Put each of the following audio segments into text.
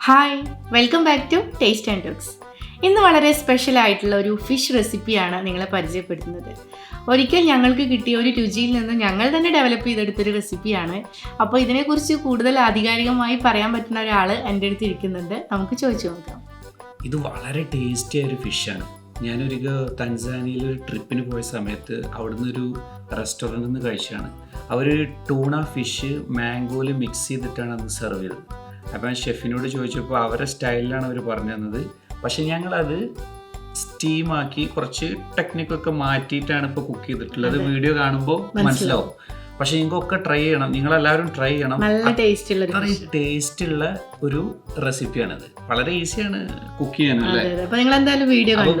Hi, welcome back to taste and talks. ഇന്ന് വളരെ special ആയിട്ടുള്ള ഒരു ഫിഷ് റെസിപ്പിയാണ് നിങ്ങളെ പരിചയപ്പെടുത്തുന്നത്. ഒരിക്കൽ ഞങ്ങൾക്ക് കിട്ടിയ ഒരു രുചിയിൽ നിന്ന് ഞങ്ങൾ തന്നെ ഡെവലപ്പ് ചെയ്തെടുത്തൊരു റെസിപ്പിയാണ്. അപ്പോൾ ഇതിനെക്കുറിച്ച് കൂടുതൽ ആധികാരികമായി പറയാൻ പറ്റുന്ന ഒരാൾ എൻ്റെ അടുത്ത് ഇരിക്കുന്നുണ്ട്. നമുക്ക് ചോദിച്ചു നോക്കാം. ഇത് വളരെ ടേസ്റ്റി ആയൊരു ഫിഷാണ്. ഞാനൊരിക്കൽ തൻസാനിയയിൽ ഒരു ട്രിപ്പിന് പോയ സമയത്ത് അവിടുന്ന് ഒരു റെസ്റ്റോറൻറ്റിൽ നിന്ന് കഴിച്ചതാണ്. അവർ ടൂണ ഫിഷ് മാംഗോയിൽ മിക്സ് ചെയ്തിട്ടാണ് അന്ന് സെർവ് ചെയ്തത്. അപ്പം ഷെഫിനോട് ചോദിച്ചപ്പോൾ അവരുടെ സ്റ്റൈലിലാണ് അവർ പറഞ്ഞു തന്നത്. പക്ഷെ ഞങ്ങളത് സ്റ്റീമാക്കി കുറച്ച് ടെക്നിക്കൊക്കെ മാറ്റിയിട്ടാണ് ഇപ്പോൾ കുക്ക് ചെയ്തിട്ടുള്ളത്. വീഡിയോ കാണുമ്പോൾ മനസ്സിലാവും. പക്ഷെ നിങ്ങൾക്കൊക്കെ ട്രൈ ചെയ്യണം, നിങ്ങളെല്ലാവരും ട്രൈ ചെയ്യണം. നല്ല ടേസ്റ്റുള്ള ഒരു റെസിപ്പിയാണിത്. വളരെ ഈസിയാണ് കുക്ക് ചെയ്യാനല്ലേ. അപ്പോൾ നിങ്ങൾ എന്തായാലും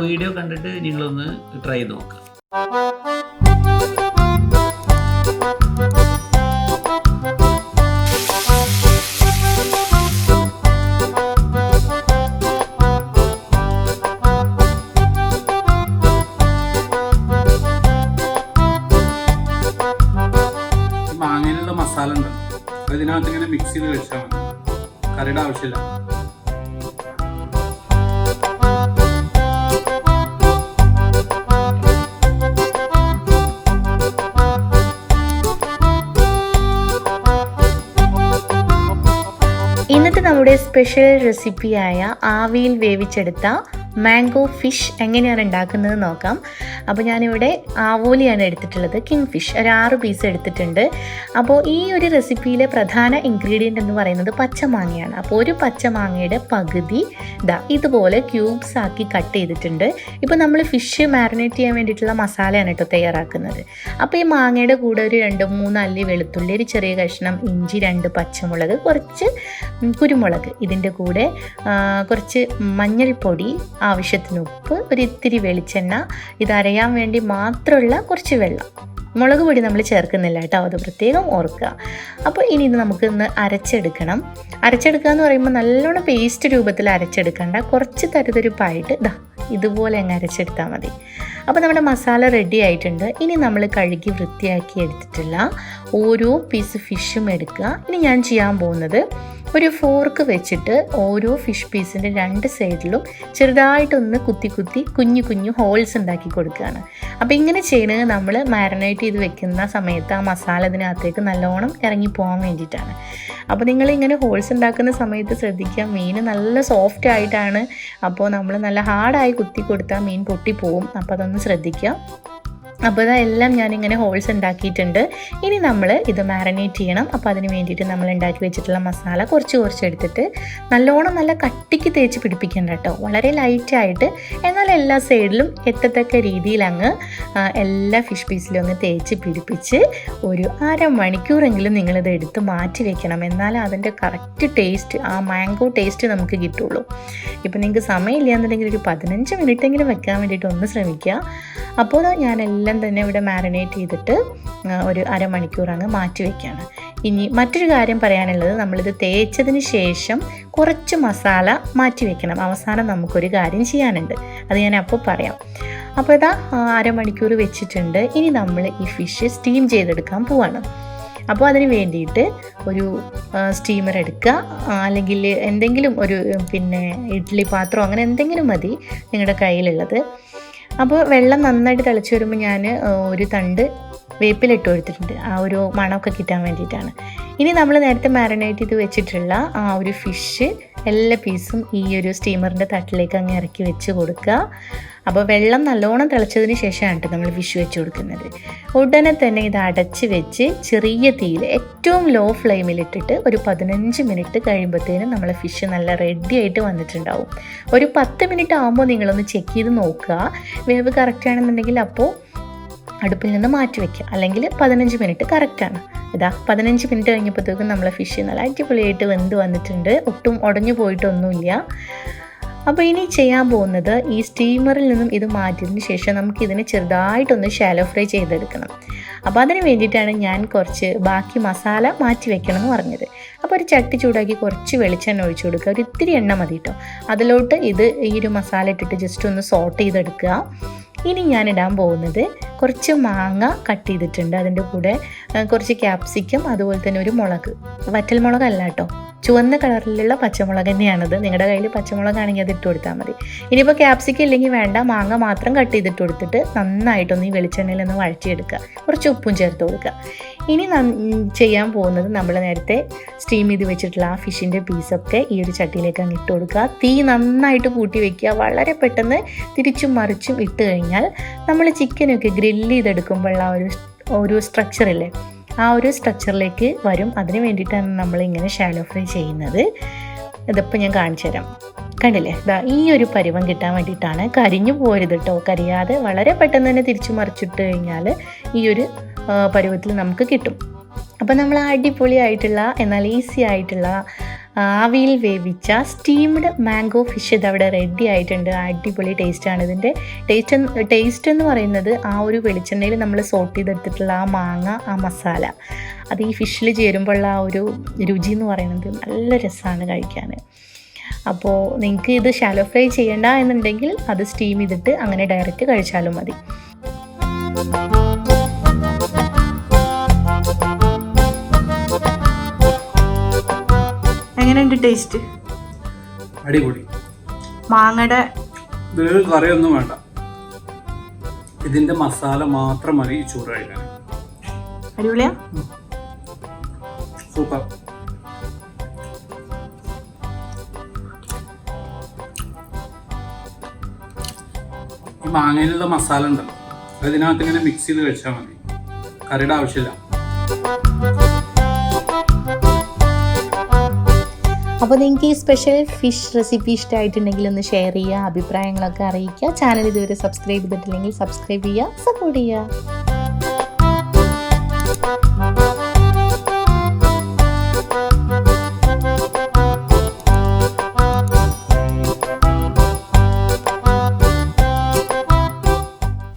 വീഡിയോ കണ്ടിട്ട് നിങ്ങളൊന്ന് ട്രൈ ചെയ്ത് നോക്കാം. മാങ്ങയിലുള്ള മസാല ഉണ്ട്, അതിനകത്ത് ഇങ്ങനെ മിക്സ് ചെയ്ത് വെച്ചാൽ മതി, കറിയുടെ ആവശ്യമില്ല. ഇന്നത്തെ നമ്മുടെ സ്പെഷ്യൽ റെസിപ്പിയായ ആവിയിൽ വേവിച്ചെടുത്ത മാംഗോ ഫിഷ് എങ്ങനെയാണ് ഉണ്ടാക്കുന്നത് നോക്കാം. അപ്പോൾ ഞാനിവിടെ ആവോലിയാണ് എടുത്തിട്ടുള്ളത്, കിങ് ഫിഷ് ഒരു 6 പീസ് എടുത്തിട്ടുണ്ട്. അപ്പോൾ ഈ ഒരു റെസിപ്പിയിലെ പ്രധാന ഇൻഗ്രീഡിയൻ്റ് എന്ന് പറയുന്നത് പച്ചമാങ്ങയാണ്. അപ്പോൾ ഒരു പച്ചമാങ്ങയുടെ പകുതി ഇതുപോലെ ക്യൂബ്സ് ആക്കി കട്ട് ചെയ്തിട്ടുണ്ട്. ഇപ്പോൾ നമ്മൾ ഫിഷ് മാരിനേറ്റ് ചെയ്യാൻ വേണ്ടിയിട്ടുള്ള മസാലയാണ് കേട്ടോ തയ്യാറാക്കുന്നത്. അപ്പോൾ ഈ മാങ്ങയുടെ കൂടെ ഒരു 2-3 അല്ലി വെളുത്തുള്ളി, ഒരു ചെറിയ കഷ്ണം ഇഞ്ചി, 2 പച്ചമുളക്, കുറച്ച് കുരുമുളക്, ഇതിൻ്റെ കൂടെ കുറച്ച് മഞ്ഞൾപ്പൊടി, ആവശ്യത്തിന് ഉപ്പ്, ഒരു ഇത്തിരി വെളിച്ചെണ്ണ, ഇതരയാൻ വേണ്ടി മാത്രമുള്ള കുറച്ച് വെള്ളം. മുളക് പൊടി നമ്മൾ ചേർക്കുന്നില്ല കേട്ടോ, അത് പ്രത്യേകം ഓർക്കുക. അപ്പോൾ ഇനി ഇത് നമുക്കൊന്ന് അരച്ചെടുക്കണം. അരച്ചെടുക്കുക എന്ന് പറയുമ്പോൾ നല്ലോണം പേസ്റ്റ് രൂപത്തിൽ അരച്ചെടുക്കണ്ട, കുറച്ച് തരുതരിപ്പായിട്ട് ഇതുപോലെ അങ്ങ് അരച്ചെടുത്താൽ മതി. അപ്പോൾ നമ്മുടെ മസാല റെഡി ആയിട്ടുണ്ട്. ഇനി നമ്മൾ കഴുകി വൃത്തിയാക്കി എടുത്തിട്ടുള്ള ഓരോ പീസ് ഫിഷും എടുക്കുക. ഇനി ഞാൻ ചെയ്യാൻ പോകുന്നത് ഒരു ഫോർക്ക് വെച്ചിട്ട് ഓരോ ഫിഷ് പീസിൻ്റെ 2 സൈഡിലും ചെറുതായിട്ടൊന്ന് കുത്തി കുഞ്ഞു ഹോൾസ് ഉണ്ടാക്കി കൊടുക്കുകയാണ്. അപ്പോൾ ഇങ്ങനെ ചെയ്യുന്നത് നമ്മൾ മാരിനേറ്റ് ചെയ്ത് വെക്കുന്ന സമയത്ത് ആ മസാല ഇതിനകത്തേക്ക് നല്ലോണം ഇറങ്ങി പോകാൻ വേണ്ടിയിട്ടാണ്. അപ്പോൾ നിങ്ങളിങ്ങനെ ഹോൾസ് ഉണ്ടാക്കുന്ന സമയത്ത് ശ്രദ്ധിക്കുക, മീൻ നല്ല സോഫ്റ്റ് ആയിട്ടാണ്. അപ്പോൾ നമ്മൾ നല്ല ഹാർഡായി കുത്തി കൊടുത്താൽ മീൻ പൊട്ടിപ്പോവും. അപ്പോൾ അതൊന്ന് ശ്രദ്ധിക്കുക. അപ്പോൾ ഇതെല്ലാം ഞാനിങ്ങനെ ഹോൾസ് ഉണ്ടാക്കിയിട്ടുണ്ട്. ഇനി നമ്മൾ ഇത് മാരിനേറ്റ് ചെയ്യണം. അപ്പോൾ അതിന് വേണ്ടിയിട്ട് നമ്മൾ ഉണ്ടാക്കി വെച്ചിട്ടുള്ള മസാല കുറച്ച് എടുത്തിട്ട് നല്ലോണം നല്ല കട്ടിക്ക് തേച്ച് പിടിപ്പിക്കേണ്ട കേട്ടോ, വളരെ ലൈറ്റായിട്ട്, എന്നാൽ എല്ലാ സൈഡിലും എത്തത്തക്ക രീതിയിൽ അങ്ങ് എല്ലാ ഫിഷ് പീസിലും അങ്ങ് തേച്ച് പിടിപ്പിച്ച് ഒരു 1/2 മണിക്കൂറെങ്കിലും നിങ്ങളിത് എടുത്ത് മാറ്റി വെക്കണം. എന്നാലും അതിൻ്റെ കറക്റ്റ് ടേസ്റ്റ്, ആ മാംഗോ ടേസ്റ്റ് നമുക്ക് കിട്ടുള്ളൂ. ഇപ്പോൾ നിങ്ങൾക്ക് സമയമില്ല എന്നുണ്ടെങ്കിൽ ഒരു 15 മിനിറ്റെങ്കിലും വെക്കാൻ വേണ്ടിയിട്ട് ഒന്ന് ശ്രമിക്കുക. അപ്പോൾ ഞാനെല്ലാം തന്നെ ഇവിടെ മാരിനേറ്റ് ചെയ്തിട്ട് ഒരു 1/2 മണിക്കൂർ അങ്ങ് മാറ്റി വയ്ക്കുകയാണ്. ഇനി മറ്റൊരു കാര്യം പറയാനുള്ളത്, നമ്മളിത് തേച്ചതിന് ശേഷം കുറച്ച് മസാല മാറ്റി വെക്കണം. അവസാനം നമുക്കൊരു കാര്യം ചെയ്യാനുണ്ട്, അത് ഞാൻ അപ്പോൾ പറയാം. അപ്പോൾ 1/2 മണിക്കൂർ വെച്ചിട്ടുണ്ട്. ഇനി നമ്മൾ ഈ ഫിഷ് സ്റ്റീം ചെയ്തെടുക്കാൻ പോവാണ്. അപ്പോൾ അതിന് വേണ്ടിയിട്ട് ഒരു സ്റ്റീമർ എടുക്കുക, അല്ലെങ്കിൽ എന്തെങ്കിലും ഒരു ഇഡ്ഡലി പാത്രം അങ്ങനെ എന്തെങ്കിലും മതി നിങ്ങളുടെ കയ്യിലുള്ളത്. അപ്പോൾ വെള്ളം നന്നായിട്ട് തിളച്ച് വരുമ്പോൾ ഞാൻ ഒരു തണ്ട് വേപ്പിലിട്ട് കൊടുത്തിട്ടുണ്ട്, ആ ഒരു മണമൊക്കെ കിട്ടാൻ വേണ്ടിയിട്ടാണ്. ഇനി നമ്മൾ നേരത്തെ മാരിനേറ്റ് ചെയ്ത് വെച്ചിട്ടുള്ള ആ ഒരു ഫിഷ് എല്ലാ പീസും ഈ ഒരു സ്റ്റീമറിൻ്റെ തട്ടിലേക്ക് അങ്ങ് ഇറക്കി വെച്ച് കൊടുക്കുക. അപ്പോൾ വെള്ളം നല്ലോണം തിളച്ചതിന് ശേഷമാണ് നമ്മൾ ഫിഷ് വെച്ച് കൊടുക്കുന്നത്. ഉടനെ തന്നെ ഇത് അടച്ച് വെച്ച് ചെറിയ തീയിൽ ഏറ്റവും ലോ ഫ്ലെയിമിലിട്ടിട്ട് ഒരു 15 മിനിറ്റ് കഴിയുമ്പോഴത്തേനും നമ്മളെ ഫിഷ് നല്ല റെഡി ആയിട്ട് വന്നിട്ടുണ്ടാവും. ഒരു 10 മിനിറ്റ് ആകുമ്പോൾ നിങ്ങളൊന്ന് ചെക്ക് ചെയ്ത് നോക്കുക, വേവ് കറക്റ്റ് ആണെന്നുണ്ടെങ്കിൽ അപ്പോൾ അടുപ്പിൽ നിന്ന് മാറ്റി വയ്ക്കുക, അല്ലെങ്കിൽ 15 മിനിറ്റ് കറക്റ്റാണ്. 15 മിനിറ്റ് കഴിഞ്ഞപ്പോഴത്തേക്കും നമ്മളെ ഫിഷ് നല്ല അടിപൊളിയായിട്ട് വെന്ത് വന്നിട്ടുണ്ട്, ഒട്ടും ഉടഞ്ഞു പോയിട്ടൊന്നുമില്ല. അപ്പോൾ ഇനി ചെയ്യാൻ പോകുന്നത്, ഈ സ്റ്റീമറിൽ നിന്നും ഇത് മാറ്റിയതിന് ശേഷം നമുക്കിതിനെ ചെറുതായിട്ടൊന്ന് ഷാലോ ഫ്രൈ ചെയ്തെടുക്കണം. അപ്പോൾ അതിന് വേണ്ടിയിട്ടാണ് ഞാൻ കുറച്ച് ബാക്കി മസാല മാറ്റി വെക്കണം എന്ന് പറഞ്ഞത്. അപ്പോൾ ഒരു ചട്ടി ചൂടാക്കി കുറച്ച് വെളിച്ചെണ്ണ ഒഴിച്ചു കൊടുക്കുക, ഒരു ഇത്തിരി എണ്ണ മതി കേട്ടോ. അതിലോട്ട് ഈ ഒരു മസാല ഇട്ടിട്ട് ജസ്റ്റ് ഒന്ന് സോട്ട് ചെയ്തെടുക്കുക. ഇനി ഞാൻ ഇടാൻ പോകുന്നത് കുറച്ച് മാങ്ങ കട്ട് ചെയ്തിട്ടുണ്ട്, അതിൻ്റെ കൂടെ കുറച്ച് ക്യാപ്സിക്കം, അതുപോലെ തന്നെ ഒരു മുളക്, വറ്റൽ മുളകല്ല കേട്ടോ, ചുവന്ന കളറിലുള്ള പച്ചമുളക് തന്നെയാണത്. നിങ്ങളുടെ കയ്യിൽ പച്ചമുളകാണെങ്കിൽ അത് ഇട്ട് കൊടുത്താൽ മതി. ഇനിയിപ്പോൾ ക്യാപ്സിക്കം ഇല്ലെങ്കിൽ വേണ്ട, മാങ്ങ മാത്രം കട്ട് ചെയ്തിട്ട് കൊടുത്തിട്ട് നന്നായിട്ടൊന്ന് ഈ വെളിച്ചെണ്ണയിൽ ഒന്ന് വഴറ്റിയെടുക്കുക. കുറച്ച് ഉപ്പും ചേർത്ത് കൊടുക്കുക. ഇനി ചെയ്യാൻ പോകുന്നത് നമ്മൾ നേരത്തെ സ്റ്റീം ചെയ്ത് വെച്ചിട്ടുള്ള ആ ഫിഷിൻ്റെ പീസൊക്കെ ഈ ഒരു ചട്ടിയിലേക്ക് അങ്ങ് ഇട്ട് കൊടുക്കുക. തീ നന്നായിട്ട് കൂട്ടി വയ്ക്കുക. വളരെ പെട്ടെന്ന് തിരിച്ചും മറിച്ചും ഇട്ട് കഴിഞ്ഞാൽ നമ്മൾ ചിക്കനൊക്കെ ഗ്രില്ല് ചെയ്തെടുക്കുമ്പോൾ ആ ഒരു സ്ട്രക്ചറില്ലേ, ആ ഒരു സ്ട്രക്ചറിലേക്ക് വരും. അതിന് വേണ്ടിയിട്ടാണ് നമ്മളിങ്ങനെ ഷാലോ ഫ്രൈ ചെയ്യുന്നത്. ഇതിപ്പോൾ ഞാൻ കാണിച്ചു തരാം. കണ്ടില്ലേ, ഇതാ ഈ ഒരു പരുവം കിട്ടാൻ വേണ്ടിയിട്ടാണ്. കരിഞ്ഞു പോരുത് കേട്ടോ, കരിയാതെ വളരെ പെട്ടെന്ന് തന്നെ തിരിച്ചു മറിച്ചിട്ട് കഴിഞ്ഞാൽ ഈ ഒരു പരുവത്തിൽ നമുക്ക് കിട്ടും. അപ്പോൾ നമ്മൾ അടിപൊളിയായിട്ടുള്ള എന്നാൽ ഈസി ആയിട്ടുള്ള ആവിയിൽ വേവിച്ച സ്റ്റീംഡ് മാംഗോ ഫിഷ് ഇതവിടെ റെഡി ആയിട്ടുണ്ട്. അടിപൊളി ടേസ്റ്റാണ്. ഇതിൻ്റെ ടേസ്റ്റ് എന്ന് പറയുന്നത് ആ ഒരു വെളിച്ചെണ്ണയിൽ നമ്മൾ സോട്ട് ചെയ്തെടുത്തിട്ടുള്ള ആ മാങ്ങ, ആ മസാല, അത് ഈ ഫിഷിൽ ചേരുമ്പോഴുള്ള ആ ഒരു രുചി എന്ന് പറയുന്നത് നല്ല രസമാണ് കഴിക്കാൻ. അപ്പോൾ നിങ്ങൾക്ക് ഇത് ഷാലോ ഫ്രൈ ചെയ്യണ്ട എന്നുണ്ടെങ്കിൽ അത് സ്റ്റീം ചെയ്തിട്ട് അങ്ങനെ ഡയറക്റ്റ് കഴിച്ചാലും മതി. എങ്ങനെയുണ്ട് ടേസ്റ്റ്? അടിപൊളി. മാങ്ങയുടെ ഇതിൽ കറിയൊന്നും വേണ്ട, ഇതിന്റെ മസാല മാത്രം മതി ഈ ചോറ് കഴിക്കാൻ. അടിപൊളിയാ, സൂപ്പർ. ഈ മാങ്ങയിലുള്ള മസാല ഉണ്ടല്ലോ, അതിനകത്ത് ഇങ്ങനെ മിക്സ് ചെയ്ത് കഴിച്ചാൽ മതി, കറിയുടെ ആവശ്യമില്ല. അപ്പോൾ നിങ്ങൾക്ക് ഈ സ്പെഷ്യൽ ഫിഷ് റെസിപ്പി ഇഷ്ടമായിട്ടുണ്ടെങ്കിൽ ഒന്ന് ഷെയർ ചെയ്യുക, അഭിപ്രായങ്ങളൊക്കെ അറിയിക്കുക. ചാനൽ ഇതുവരെ സബ്സ്ക്രൈബ് ചെയ്തിട്ടില്ലെങ്കിൽ സബ്സ്ക്രൈബ് ചെയ്യുക, സപ്പോർട്ട് ചെയ്യുക.